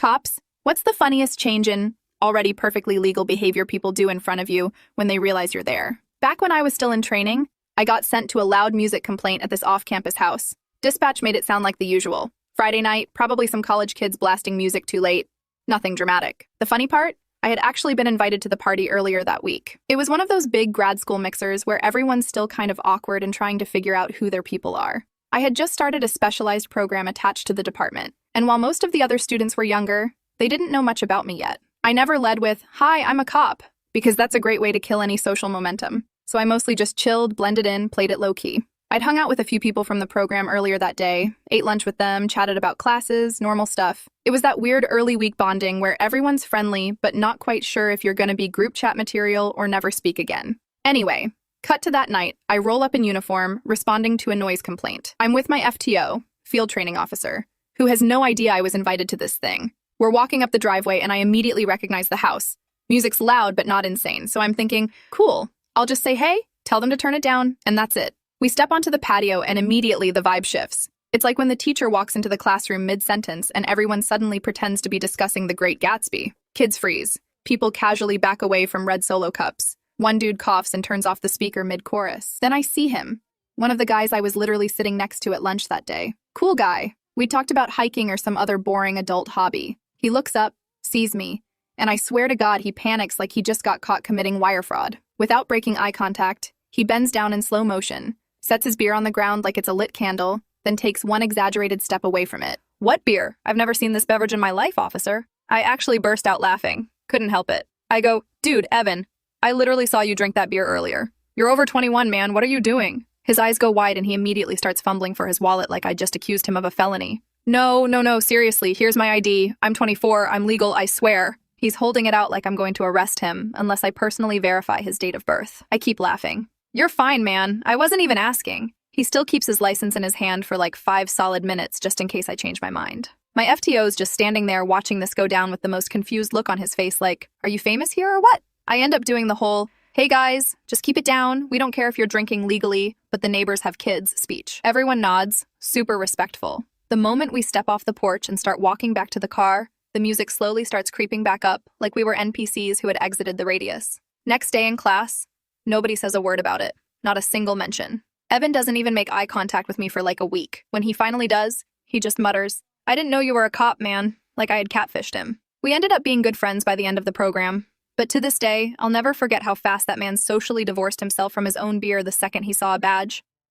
Cops, what's the funniest change in already perfectly legal behavior people do in front of you when they realize you're there? Back when I was still in training, I got sent to a loud music complaint at this off-campus house. Dispatch made it sound like the usual. Friday night, probably some college kids blasting music too late. Nothing dramatic. The funny part? I had actually been invited to the party earlier that week. It was one of those big grad school mixers where everyone's still kind of awkward and trying to figure out who their people are. I had just started a specialized program attached to the department, and while most of the other students were younger, they didn't know much about me yet. I never led with, "Hi, I'm a cop," because that's a great way to kill any social momentum. So I mostly just chilled, blended in, played it low-key. I'd hung out with a few people from the program earlier that day, ate lunch with them, chatted about classes, normal stuff. It was that weird early week bonding where everyone's friendly, but not quite sure if you're gonna be group chat material or never speak again. Anyway, cut to that night, I roll up in uniform, responding to a noise complaint. I'm with my FTO, field training officer, who has no idea I was invited to this thing. We're walking up the driveway and I immediately recognize the house. Music's loud but not insane, so I'm thinking, cool, I'll just say hey, tell them to turn it down, and that's it. We step onto the patio and immediately the vibe shifts. It's like when the teacher walks into the classroom mid-sentence and everyone suddenly pretends to be discussing The Great Gatsby. Kids freeze. People casually back away from red Solo cups. One dude coughs and turns off the speaker mid-chorus. Then I see him. One of the guys I was literally sitting next to at lunch that day. Cool guy. We talked about hiking or some other boring adult hobby. He looks up, sees me, and I swear to God he panics like he just got caught committing wire fraud. Without breaking eye contact, he bends down in slow motion, sets his beer on the ground like it's a lit candle, then takes one exaggerated step away from it. "What beer? I've never seen this beverage in my life, officer." I actually burst out laughing. Couldn't help it. I go, "Dude, Evan, I literally saw you drink that beer earlier. You're over 21, man. What are you doing?" His eyes go wide and he immediately starts fumbling for his wallet like I just accused him of a felony. No, seriously, here's my ID. I'm 24, I'm legal, I swear." He's holding it out like I'm going to arrest him unless I personally verify his date of birth. I keep laughing. "You're fine, man. I wasn't even asking." He still keeps his license in his hand for like 5 solid minutes just in case I change my mind. My FTO's just standing there watching this go down with the most confused look on his face like, "Are you famous here or what?" I end up doing the whole, "Hey guys, just keep it down. We don't care if you're drinking legally, but the neighbors have kids" speech. Everyone nods, super respectful. The moment we step off the porch and start walking back to the car, the music slowly starts creeping back up like we were NPCs who had exited the radius. Next day in class, nobody says a word about it. Not a single mention. Evan doesn't even make eye contact with me for like a week. When he finally does, he just mutters, "I didn't know you were a cop, man," like I had catfished him. We ended up being good friends by the end of the program. But to this day, I'll never forget how fast that man socially divorced himself from his own beer the second he saw a badge.